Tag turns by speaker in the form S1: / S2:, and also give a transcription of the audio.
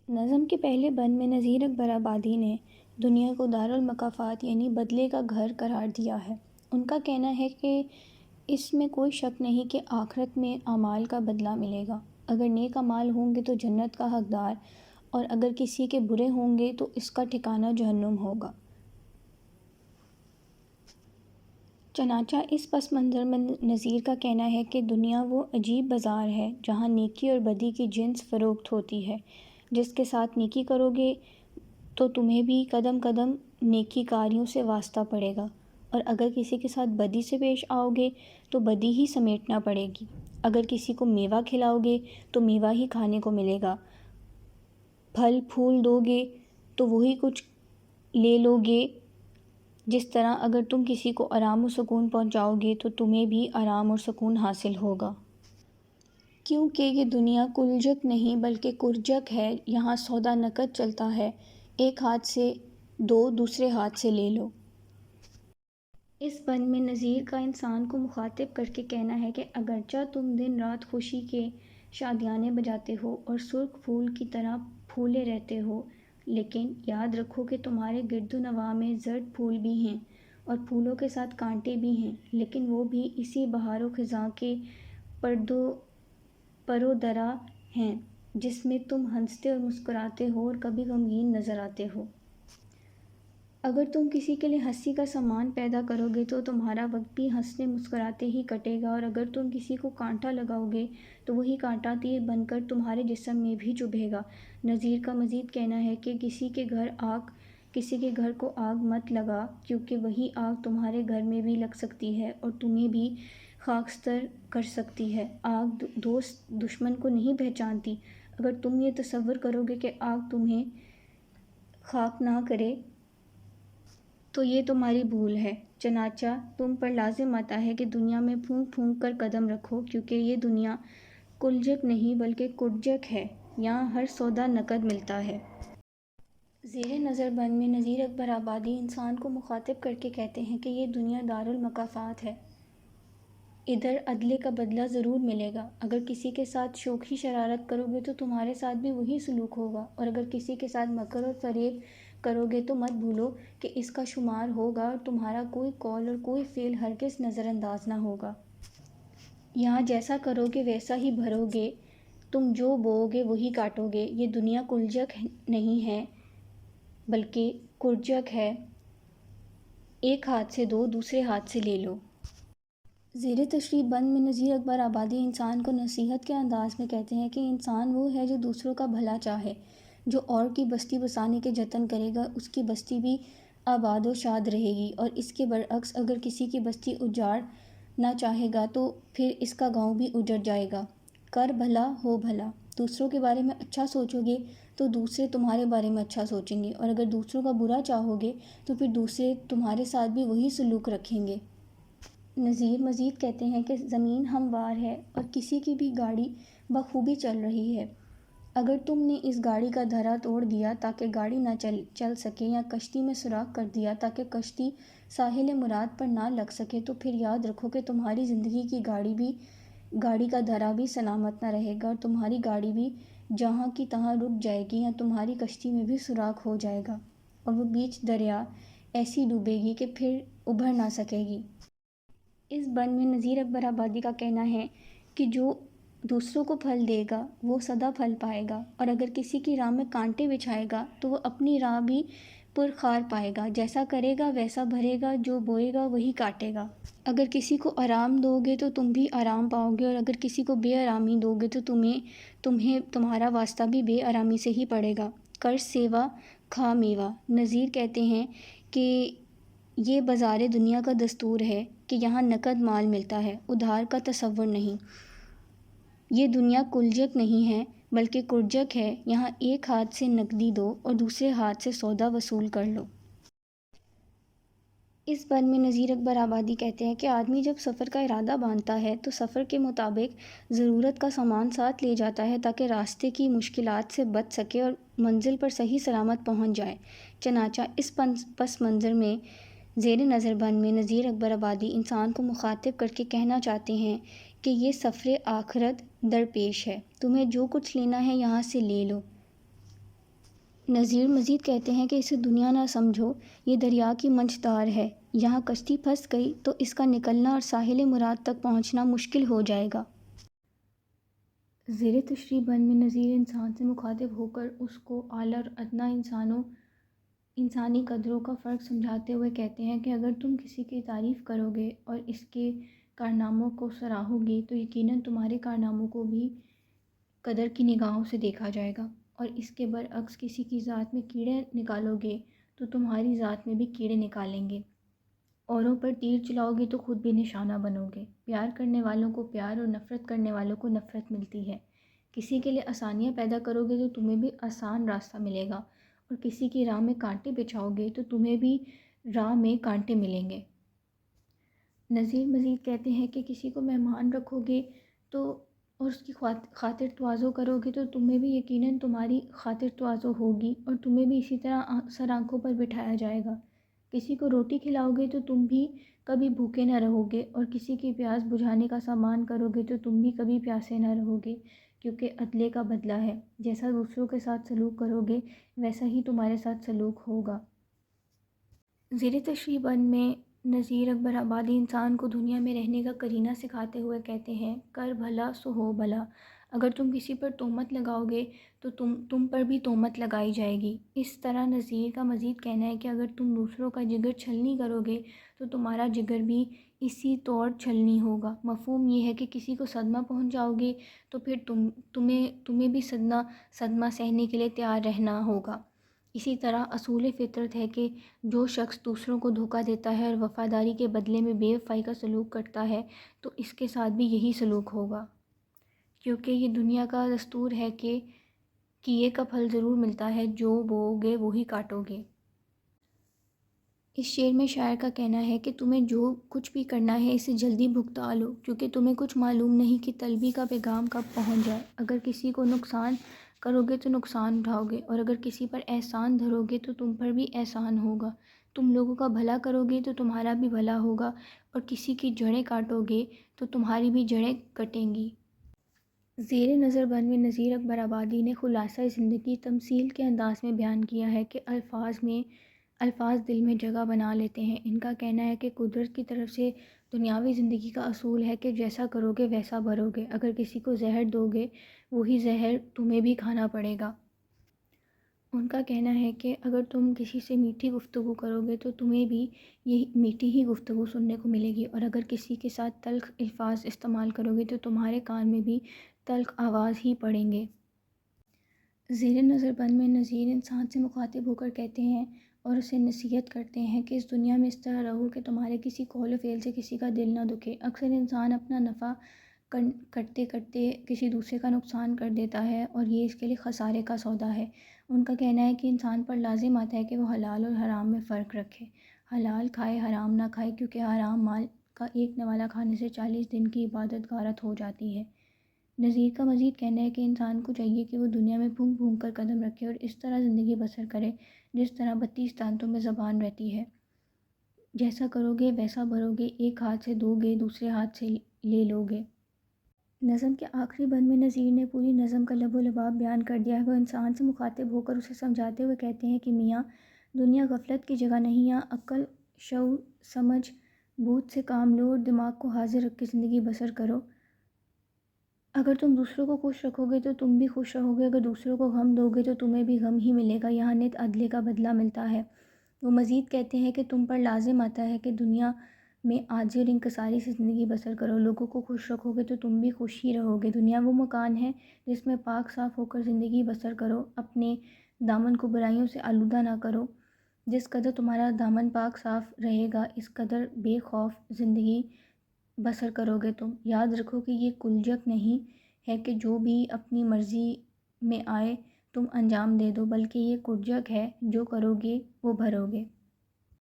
S1: نظم کے پہلے بند میں نذیر اکبر آبادی نے دنیا کو دارالمکافات یعنی بدلے کا گھر قرار دیا ہے۔ ان کا کہنا ہے کہ اس میں کوئی شک نہیں کہ آخرت میں اعمال کا بدلہ ملے گا۔ اگر نیک اعمال ہوں گے تو جنت کا حقدار، اور اگر کسی کے برے ہوں گے تو اس کا ٹھکانہ جہنم ہوگا۔ چنانچہ اس پس منظر میں نذیر کا کہنا ہے کہ دنیا وہ عجیب بازار ہے جہاں نیکی اور بدی کی جنس فروخت ہوتی ہے۔ جس کے ساتھ نیکی کرو گے تو تمہیں بھی قدم قدم نیکی کاریوں سے واسطہ پڑے گا، اور اگر کسی کے ساتھ بدی سے پیش آؤ گے تو بدی ہی سمیٹنا پڑے گی۔ اگر کسی کو میوہ کھلاؤ گے تو میوہ ہی کھانے کو ملے گا، پھل پھول دو گے تو وہی کچھ لے لو گے۔ جس طرح اگر تم کسی کو آرام و سکون پہنچاؤ گے تو تمہیں بھی آرام اور سکون حاصل ہوگا۔ کیونکہ یہ دنیا کلجک نہیں بلکہ کرجک ہے، یہاں سودا نقد چلتا ہے، ایک ہاتھ سے دو دوسرے ہاتھ سے لے لو۔ اس بند میں نذیر کا انسان کو مخاطب کر کے کہنا ہے کہ اگرچہ تم دن رات خوشی کے شادیانے بجاتے ہو اور سرخ پھول کی طرح پھولے رہتے ہو، لیکن یاد رکھو کہ تمہارے گرد و نواح میں زرد پھول بھی ہیں اور پھولوں کے ساتھ کانٹے بھی ہیں، لیکن وہ بھی اسی بہار و خزاں کے پرو درا ہیں جس میں تم ہنستے اور مسکراتے ہو اور کبھی غمگین نظر آتے ہو۔ اگر تم کسی کے لیے ہنسی کا سامان پیدا کرو گے تو تمہارا وقت بھی ہنستے مسکراتے ہی کٹے گا، اور اگر تم کسی کو کانٹا لگاؤ گے تو وہی کانٹا تیر بن کر تمہارے جسم میں بھی چبھے گا۔ نذیر کا مزید کہنا ہے کہ کسی کے گھر کو آگ مت لگا، کیونکہ وہی آگ تمہارے گھر میں بھی لگ سکتی ہے اور تمہیں بھی خاکستر کر سکتی ہے۔ آگ دوست دشمن کو نہیں پہچانتی۔ اگر تم یہ تصور کرو گے کہ آگ تمہیں خاک نہ کرے تو یہ تمہاری بھول ہے۔ چنانچہ تم پر لازم آتا ہے کہ دنیا میں پھونک پھونک کر قدم رکھو، کیونکہ یہ دنیا کلجک نہیں بلکہ کرجک ہے، یہاں ہر سودا نقد ملتا ہے۔ زیر نظر بند میں نذیر اکبر آبادی انسان کو مخاطب کر کے کہتے ہیں کہ یہ دنیا دارالمکافات ہے، ادھر عدلے کا بدلہ ضرور ملے گا۔ اگر کسی کے ساتھ شوخی شرارت کرو گے تو تمہارے ساتھ بھی وہی سلوک ہوگا، اور اگر کسی کے ساتھ مکر اور فریب کرو گے تو مت بھولو کہ اس کا شمار ہوگا، اور تمہارا کوئی قول اور کوئی فعل ہرگز نظر انداز نہ ہوگا۔ یہاں جیسا کرو گے ویسا ہی بھرو گے، تم جو بوؤ گے وہی کاٹو گے۔ یہ دنیا کلجک نہیں ہے بلکہ کرجک ہے، ایک ہاتھ سے دو دوسرے ہاتھ سے لے لو۔ زیر تشریح بند میں نذیر اکبر آبادی انسان کو نصیحت کے انداز میں کہتے ہیں کہ انسان وہ ہے جو دوسروں کا بھلا چاہے، جو اور کی بستی بسانے کے جتن کرے گا اس کی بستی بھی آباد و شاد رہے گی، اور اس کے برعکس اگر کسی کی بستی اجاڑنا چاہے گا تو پھر اس کا گاؤں بھی اجڑ جائے گا۔ کر بھلا ہو بھلا، دوسروں کے بارے میں اچھا سوچو گے تو دوسرے تمہارے بارے میں اچھا سوچیں گے، اور اگر دوسروں کا برا چاہو گے تو پھر دوسرے تمہارے ساتھ بھی وہی سلوک رکھیں گے۔ نذیر مزید کہتے ہیں کہ زمین ہموار ہے اور کسی کی بھی گاڑی بخوبی چل رہی ہے۔ اگر تم نے اس گاڑی کا دھرا توڑ دیا تاکہ گاڑی نہ چل سکے، یا کشتی میں سوراخ کر دیا تاکہ کشتی ساحل مراد پر نہ لگ سکے، تو پھر یاد رکھو کہ تمہاری زندگی کی گاڑی کا دھرا بھی سلامت نہ رہے گا، اور تمہاری گاڑی بھی جہاں کی تہاں رک جائے گی، یا تمہاری کشتی میں بھی سوراخ ہو جائے گا اور وہ بیچ دریا ایسی ڈوبے گی کہ پھر ابھر نہ سکے گی۔ اس بند میں نذیر اکبر آبادی کا کہنا ہے کہ جو دوسروں کو پھل دے گا وہ سدا پھل پائے گا، اور اگر کسی کی راہ میں کانٹے بچھائے گا تو وہ اپنی راہ بھی پرخار پائے گا۔ جیسا کرے گا ویسا بھرے گا، جو بوئے گا وہی کاٹے گا۔ اگر کسی کو آرام دو گے تو تم بھی آرام پاؤ گے، اور اگر کسی کو بے آرامی دو گے تو تمہارا واسطہ بھی بے آرامی سے ہی پڑے گا۔ کر سیوا کھا میوہ۔ نذیر کہتے ہیں کہ یہ بازار دنیا کا دستور ہے کہ یہاں نقد مال ملتا ہے، ادھار کا تصور نہیں۔ یہ دنیا کلجک نہیں ہے بلکہ کرجک ہے، یہاں ایک ہاتھ سے نقدی دو اور دوسرے ہاتھ سے سودا وصول کر لو۔ اس بند میں نذیر اکبر آبادی کہتے ہیں کہ آدمی جب سفر کا ارادہ باندھتا ہے تو سفر کے مطابق ضرورت کا سامان ساتھ لے جاتا ہے تاکہ راستے کی مشکلات سے بچ سکے اور منزل پر صحیح سلامت پہنچ جائے۔ چنانچہ اس پس منظر میں زیر نظر بند میں نذیر اکبر آبادی انسان کو مخاطب کر کے کہنا چاہتے ہیں کہ یہ سفر آخرت درپیش ہے، تمہیں جو کچھ لینا ہے یہاں سے لے لو، نذیر مزید کہتے ہیں کہ اسے دنیا نہ سمجھو، یہ دریا کی منچدار ہے، یہاں کشتی پھنس گئی تو اس کا نکلنا اور ساحل مراد تک پہنچنا مشکل ہو جائے گا۔ زیر تشریح بند میں نذیر انسان سے مخاطب ہو کر اس کو اعلیٰ اور ادنیٰ انسانی قدروں کا فرق سمجھاتے ہوئے کہتے ہیں کہ اگر تم کسی کی تعریف کرو گے اور اس کے کارناموں کو سراہو گے تو یقیناً تمہارے کارناموں کو بھی قدر کی نگاہوں سے دیکھا جائے گا، اور اس کے برعکس کسی کی ذات میں کیڑے نکالو گے تو تمہاری ذات میں بھی کیڑے نکالیں گے۔ اوروں پر تیر چلاؤ گے تو خود بھی نشانہ بنو گے۔ پیار کرنے والوں کو پیار اور نفرت کرنے والوں کو نفرت ملتی ہے۔ کسی کے لیے آسانیاں پیدا کرو گے تو تمہیں بھی آسان راستہ ملے گا، اور کسی کی راہ میں کانٹے بچھاؤ گے تو تمہیں بھی راہ میں کانٹے ملیں گے۔ نذیر مزید کہتے ہیں کہ کسی کو مہمان رکھو گے تو اور اس کی خاطر تواضع کرو گے تو تمہیں بھی یقیناً تمہاری خاطر تواضع ہوگی، اور تمہیں بھی اسی طرح سر آنکھوں پر بٹھایا جائے گا۔ کسی کو روٹی کھلاؤ گے تو تم بھی کبھی بھوکے نہ رہو گے، اور کسی کی پیاس بجھانے کا سامان کرو گے تو تم بھی کبھی پیاسے نہ رہو گے، کیونکہ عدلے کا بدلہ ہے، جیسا دوسروں کے ساتھ سلوک کرو گے ویسا ہی تمہارے ساتھ سلوک ہوگا۔ زیر تشریح بند میں نذیر اکبر آبادی انسان کو دنیا میں رہنے کا قرینہ سکھاتے ہوئے کہتے ہیں، کر بھلا سو ہو بھلا۔ اگر تم کسی پر تہمت لگاؤ گے تو تم پر بھی تہمت لگائی جائے گی۔ اس طرح نذیر کا مزید کہنا ہے کہ اگر تم دوسروں کا جگر چھلنی کرو گے تو تمہارا جگر بھی اسی طور چھلنی ہوگا۔ مفہوم یہ ہے کہ کسی کو صدمہ پہنچاؤ گے تو پھر تمہیں بھی صدمہ سہنے کے لیے تیار رہنا ہوگا۔ اسی طرح اصول فطرت ہے کہ جو شخص دوسروں کو دھوکہ دیتا ہے اور وفاداری کے بدلے میں بے وفائی کا سلوک کرتا ہے تو اس کے ساتھ بھی یہی سلوک ہوگا، کیونکہ یہ دنیا کا دستور ہے کہ کیے کا پھل ضرور ملتا ہے، جو بوؤ گے وہی کاٹو گے۔ اس شعر میں شاعر کا کہنا ہے کہ تمہیں جو کچھ بھی کرنا ہے اسے جلدی بھگتا لو، کیونکہ تمہیں کچھ معلوم نہیں کہ طلبی کا پیغام کب پہنچ جائے۔ اگر کسی کو نقصان کرو گے تو نقصان اٹھاؤ گے، اور اگر کسی پر احسان دھرو گے تو تم پر بھی احسان ہوگا۔ تم لوگوں کا بھلا کرو گے تو تمہارا بھی بھلا ہوگا، اور کسی کی جڑیں کاٹو گے تو تمہاری بھی جڑیں کٹیں گی۔ زیر نظر بند میں نذیر اکبر آبادی نے خلاصہ زندگی تمثیل کے انداز میں بیان کیا ہے کہ الفاظ دل میں جگہ بنا لیتے ہیں۔ ان کا کہنا ہے کہ قدرت کی طرف سے دنیاوی زندگی کا اصول ہے کہ جیسا کرو گے ویسا بھرو گے۔ اگر کسی کو زہر دو گے وہی زہر تمہیں بھی کھانا پڑے گا۔ ان کا کہنا ہے کہ اگر تم کسی سے میٹھی گفتگو کرو گے تو تمہیں بھی یہ میٹھی ہی گفتگو سننے کو ملے گی، اور اگر کسی کے ساتھ تلخ الفاظ استعمال کرو گے تو تمہارے کان میں بھی تلخ آواز ہی پڑیں گے۔ زیر نظر بند میں نذیر انسان سے مخاطب ہو کر کہتے ہیں اور اسے نصیحت کرتے ہیں کہ اس دنیا میں اس طرح رہو کہ تمہارے کسی قول و فعل سے کسی کا دل نہ دکھے۔ اکثر انسان اپنا نفع کرتے کرتے کسی دوسرے کا نقصان کر دیتا ہے، اور یہ اس کے لیے خسارے کا سودا ہے۔ ان کا کہنا ہے کہ انسان پر لازم آتا ہے کہ وہ حلال اور حرام میں فرق رکھے، حلال کھائے حرام نہ کھائے، کیونکہ حرام مال کا ایک نوالہ کھانے سے 40 دن کی عبادت غارت ہو جاتی ہے۔ نذیر کا مزید کہنا ہے کہ انسان کو چاہیے کہ وہ دنیا میں پھونک پھونک کر قدم رکھے اور اس طرح زندگی بسر کرے جس طرح 32 دانتوں میں زبان رہتی ہے۔ جیسا کرو گے ویسا بھرو گے، ایک ہاتھ سے دو گے دوسرے ہاتھ سے لے لو گے۔ نظم کے آخری بند میں نذیر نے پوری نظم کا لب و لباب بیان کر دیا ہے۔ وہ انسان سے مخاطب ہو کر اسے سمجھاتے ہوئے کہتے ہیں کہ میاں دنیا غفلت کی جگہ نہیں، یہاں عقل، شعور، سمجھ بوجھ سے کام لو اور دماغ کو حاضر رکھ کے زندگی بسر کرو۔ اگر تم دوسروں کو خوش رکھو گے تو تم بھی خوش رہو گے، اگر دوسروں کو غم دو گے تو تمہیں بھی غم ہی ملے گا، یہاں نت عدلے کا بدلہ ملتا ہے۔ وہ مزید کہتے ہیں کہ تم پر لازم آتا ہے کہ دنیا میں عاجزی اور انکساری سے زندگی بسر کرو، لوگوں کو خوش رکھو گے تو تم بھی خوش ہی رہو گے۔ دنیا وہ مکان ہے جس میں پاک صاف ہو کر زندگی بسر کرو، اپنے دامن کو برائیوں سے آلودہ نہ کرو۔ جس قدر تمہارا دامن پاک صاف رہے گا اس قدر بے خوف زندگی بسر کرو گے تم۔ یاد رکھو کہ یہ کلجک نہیں ہے کہ جو بھی اپنی مرضی میں آئے تم انجام دے دو، بلکہ یہ کرجک ہے جو کرو گے وہ بھرو گے۔